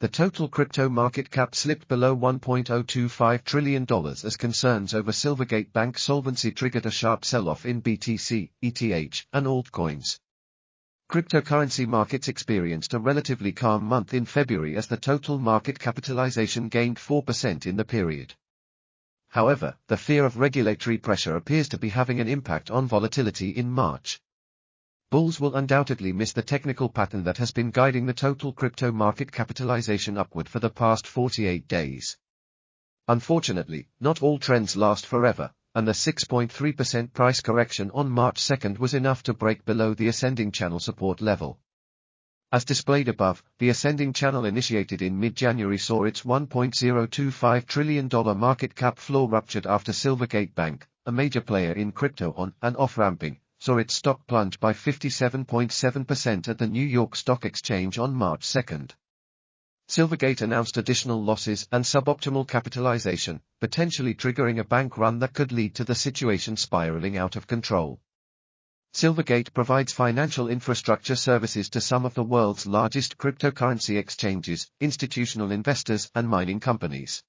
The total crypto market cap slipped below $1.025 trillion as concerns over Silvergate Bank solvency triggered a sharp sell-off in BTC, ETH, and altcoins. Cryptocurrency markets experienced a relatively calm month in February as the total market capitalization gained 4% in the period. However, the fear of regulatory pressure appears to be having an impact on volatility in March. Bulls will undoubtedly miss the technical pattern that has been guiding the total crypto market capitalization upward for the past 48 days. Unfortunately, not all trends last forever, and the 6.3% price correction on March 2 was enough to break below the ascending channel support level. As displayed above, the ascending channel initiated in mid-January saw its $1.025 trillion market cap floor ruptured after Silvergate Bank, a major player in crypto on and off-ramping, saw its stock plunge by 57.7% at the New York Stock Exchange on March 2. Silvergate announced additional losses and suboptimal capitalization, potentially triggering a bank run that could lead to the situation spiraling out of control. Silvergate provides financial infrastructure services to some of the world's largest cryptocurrency exchanges, institutional investors, and mining companies.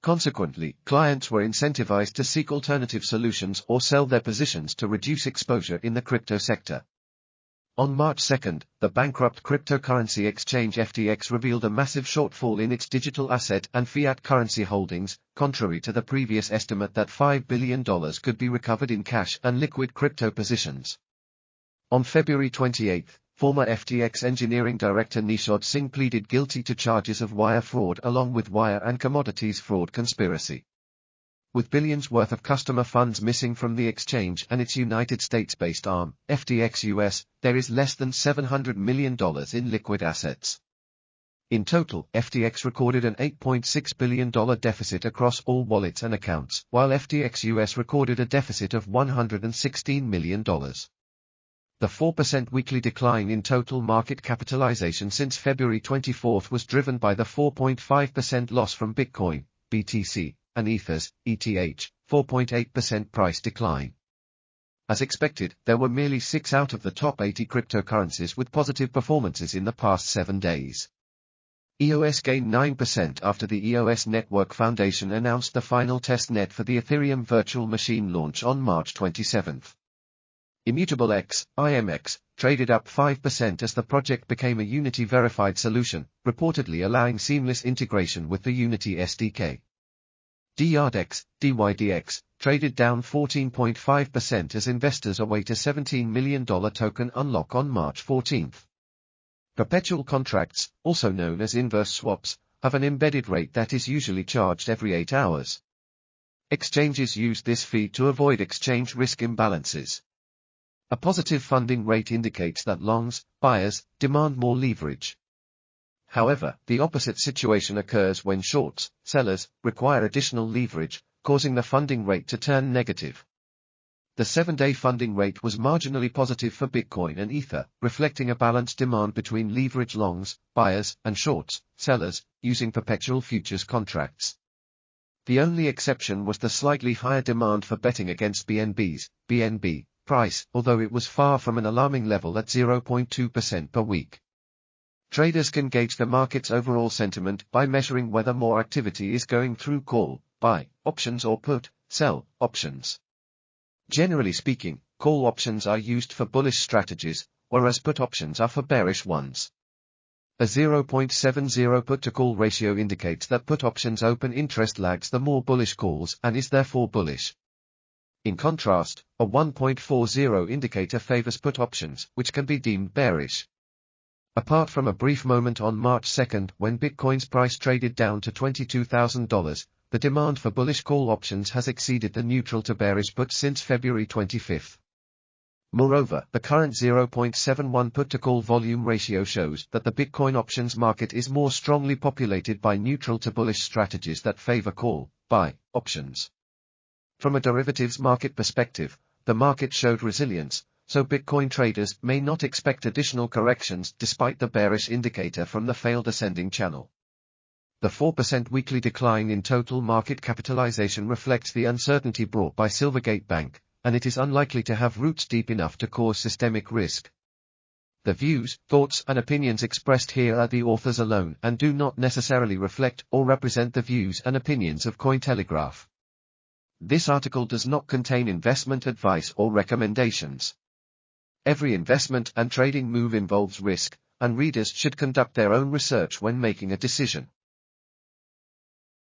Consequently, clients were incentivized to seek alternative solutions or sell their positions to reduce exposure in the crypto sector. On March 2, the bankrupt cryptocurrency exchange FTX revealed a massive shortfall in its digital asset and fiat currency holdings, contrary to the previous estimate that $5 billion could be recovered in cash and liquid crypto positions. On February 28, former FTX engineering director Nishad Singh pleaded guilty to charges of wire fraud along with wire and commodities fraud conspiracy. With billions worth of customer funds missing from the exchange and its United States-based arm, FTX US, there is less than $700 million in liquid assets. In total, FTX recorded an $8.6 billion deficit across all wallets and accounts, while FTX US recorded a deficit of $116 million. The 4% weekly decline in total market capitalization since February 24 was driven by the 4.5% loss from Bitcoin, BTC, and Ether's, ETH, 4.8% price decline. As expected, there were merely 6 out of the top 80 cryptocurrencies with positive performances in the past 7 days. EOS gained 9% after the EOS Network Foundation announced the final test net for the Ethereum virtual machine launch on March 27. Immutable X, IMX, traded up 5% as the project became a Unity-verified solution, reportedly allowing seamless integration with the Unity SDK. DYDX, DYDX, traded down 14.5% as investors await a $17 million token unlock on March 14. Perpetual contracts, also known as inverse swaps, have an embedded rate that is usually charged every 8 hours. Exchanges use this fee to avoid exchange risk imbalances. A positive funding rate indicates that longs, buyers, demand more leverage. However, the opposite situation occurs when shorts, sellers, require additional leverage, causing the funding rate to turn negative. The 7-day funding rate was marginally positive for Bitcoin and Ether, reflecting a balanced demand between leverage longs, buyers, and shorts, sellers, using perpetual futures contracts. The only exception was the slightly higher demand for betting against BNB's, BNB, price, although it was far from an alarming level at 0.2% per week. Traders can gauge the market's overall sentiment by measuring whether more activity is going through call, buy, options or put, sell, options. Generally speaking, call options are used for bullish strategies, whereas put options are for bearish ones. A 0.70 put-to-call ratio indicates that put options open interest lags the more bullish calls and is therefore bullish. In contrast, a 1.40 indicator favors put options, which can be deemed bearish. Apart from a brief moment on March 2 when Bitcoin's price traded down to $22,000, the demand for bullish call options has exceeded the neutral to bearish put since February 25. Moreover, the current 0.71 put-to-call volume ratio shows that the Bitcoin options market is more strongly populated by neutral to bullish strategies that favor call, buy, options. From a derivatives market perspective, the market showed resilience, so Bitcoin traders may not expect additional corrections despite the bearish indicator from the failed ascending channel. The 4% weekly decline in total market capitalization reflects the uncertainty brought by Silvergate Bank, and it is unlikely to have roots deep enough to cause systemic risk. The views, thoughts and opinions expressed here are the authors alone and do not necessarily reflect or represent the views and opinions of Cointelegraph. This article does not contain investment advice or recommendations. Every investment and trading move involves risk, and readers should conduct their own research when making a decision.